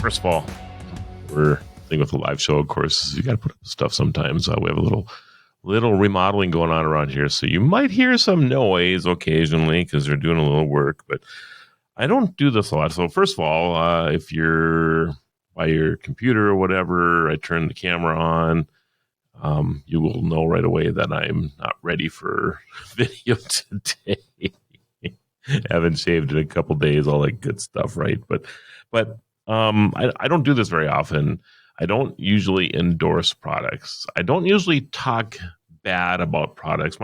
first of all, we're thing with a live show, of course, you got to put up stuff sometimes. We have a little remodeling going on around here, so you might hear some noise occasionally because they're doing a little work, but I don't do this a lot. So first of all, if you're by your computer or whatever, I turn the camera on, you will know right away that I'm not ready for video today. Haven't shaved in a couple days, all that good stuff, right? But I don't do this very often. I don't usually endorse products. I don't usually talk bad about products.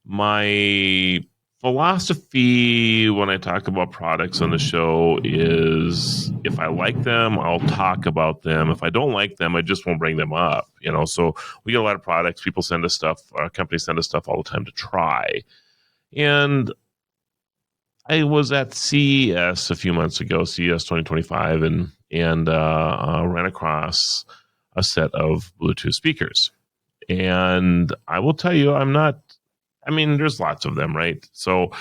My philosophy when I talk about products on the show is if I like them, I'll talk about them. If I don't like them, I just won't bring them up. So we get a lot of products. People send us stuff. Our companies send us stuff all the time to try. And I was at CES a few months ago, CES 2025, and ran across a set of Bluetooth speakers. And I will tell you, there's lots of them, right? So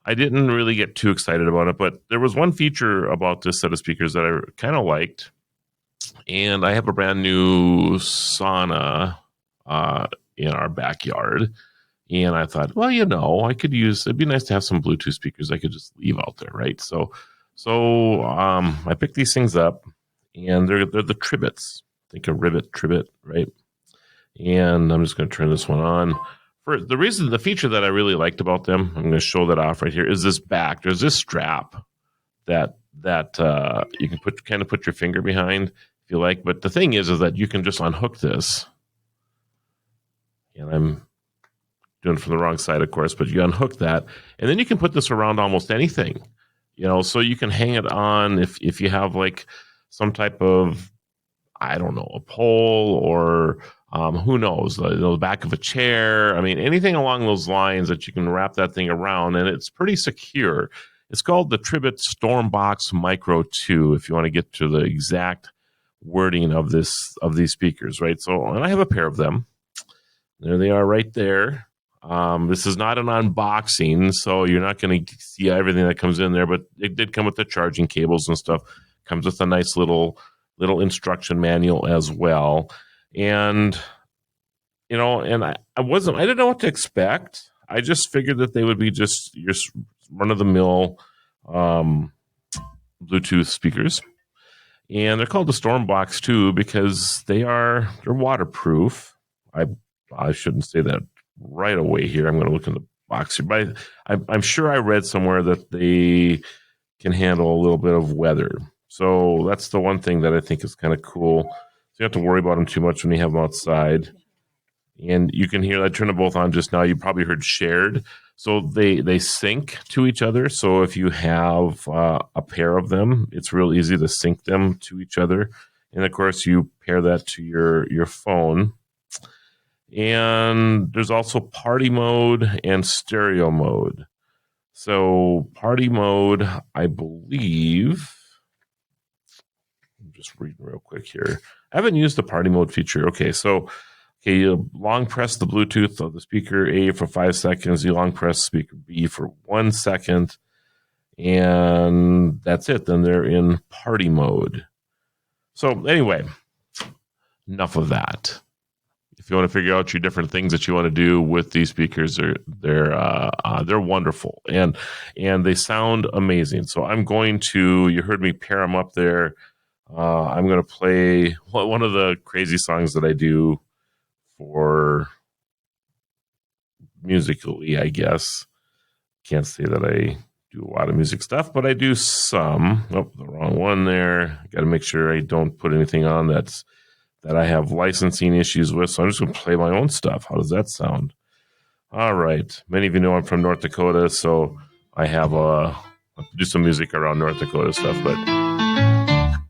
I didn't really get too excited about it, but there was one feature about this set of speakers that I kind of liked. And I have a brand new sauna in our backyard. And I thought, well, it'd be nice to have some Bluetooth speakers I could just leave out there, right? So I picked these things up, and they're the Tribits. Think a Tribit, right? And I'm just going to turn this one on. For the feature that I really liked about them, I'm going to show that off right here, is this back. There's this strap that you can put your finger behind if you like. But the thing is that you can just unhook this. And I'm doing it from the wrong side, of course, but you unhook that, and then you can put this around almost anything, so you can hang it on if you have like some type of, I don't know, a pole or who knows, the back of a chair. Anything along those lines that you can wrap that thing around, and it's pretty secure. It's called the Tribit StormBox Micro 2, if you want to get to the exact wording of these speakers, right? So, and I have a pair of them. There they are right there. This is not an unboxing, so you're not going to see everything that comes in there, but it did come with the charging cables and stuff. Comes with a nice little instruction manual as well. And, and I didn't know what to expect. I just figured that they would be just your run-of-the-mill Bluetooth speakers. And they're called the StormBox 2 because they're waterproof. I shouldn't say that right away here. I'm going to look in the box here. But I'm sure I read somewhere that they can handle a little bit of weather. So that's the one thing that I think is kind of cool. So you don't have to worry about them too much when you have them outside. And you can hear, I turned them both on just now. You probably heard shared. So they sync to each other. So if you have a pair of them, it's real easy to sync them to each other. And of course, you pair that to your phone. And there's also party mode and stereo mode. So party mode, I believe, I'm just reading real quick here. I haven't used the party mode feature. Okay, you long press the Bluetooth of the speaker A for 5 seconds. You long press speaker B for 1 second. And that's it. Then they're in party mode. So anyway, enough of that. If you want to figure out your different things that you want to do with these speakers, they're wonderful and they sound amazing. So I'm going to, you heard me pair them up there. I'm going to play one of the crazy songs that I do for musically, I guess. Can't say that I do a lot of music stuff, but I do some. Oh, the wrong one there. Got to make sure I don't put anything on that I have licensing issues with, so I'm just going to play my own stuff. How does that sound? All right. Many of you know I'm from North Dakota, so I have I do some music around North Dakota stuff, but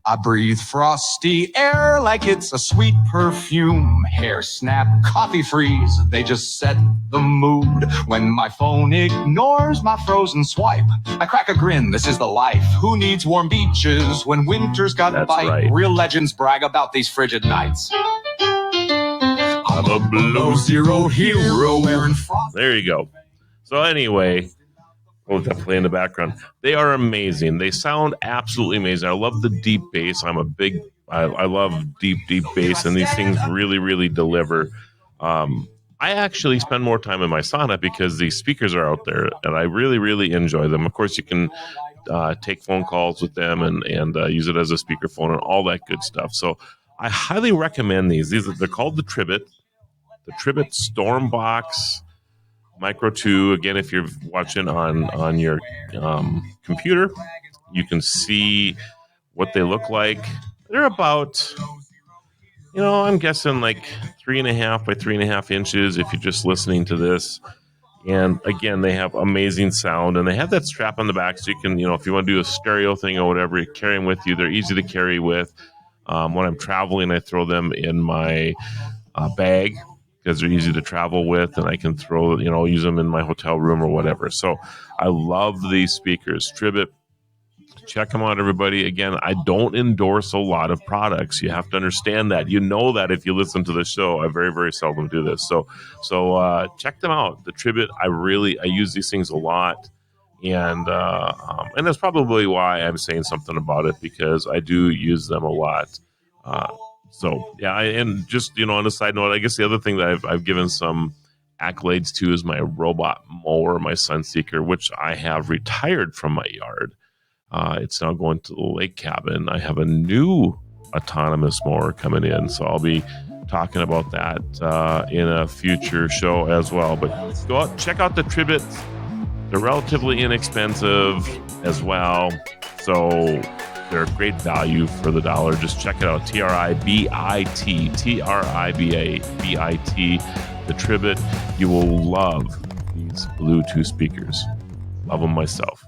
I breathe frosty air like it's a sweet perfume. Hair snap, coffee freeze, they just set the mood. When my phone ignores my frozen swipe, I crack a grin, this is the life. Who needs warm beaches when winter's got a bite? Right. Real legends brag about these frigid nights. I'm a below zero hero wearing frost. There you go. So anyway, Oh, that play in the background. They are amazing. They sound absolutely amazing. I love the deep bass. I love deep bass, and these things really, really deliver. I actually spend more time in my sauna because these speakers are out there, and I really, really enjoy them. Of course, you can take phone calls with them and use it as a speakerphone and all that good stuff. So I highly recommend these. They're called the Tribit StormBox Micro 2. Again, if you're watching on your computer, you can see what they look like. They're about, I'm guessing like 3.5 by 3.5 inches if you're just listening to this. And again, they have amazing sound, and they have that strap on the back so you can, if you want to do a stereo thing or whatever, you carry them with you. They're easy to carry with. When I'm traveling, I throw them in my bag because they're easy to travel with, and I can use them in my hotel room or whatever. So I love these speakers. Tribit. Check them out, everybody. Again, I don't endorse a lot of products. You have to understand that. You know that if you listen to the show. I very, very seldom do this. So check them out. The Tribit, I use these things a lot. And that's probably why I'm saying something about it, because I do use them a lot. And just, on a side note, I guess the other thing that I've given some accolades to is my robot mower, my Sunseeker, which I have retired from my yard. It's now going to the lake cabin. I have a new autonomous mower coming in, so I'll be talking about that in a future show as well. But go out, check out the Tribit. They're relatively inexpensive as well, so they're a great value for the dollar. Just check it out. Tribit, the Tribit. You will love these Bluetooth speakers. Love them myself.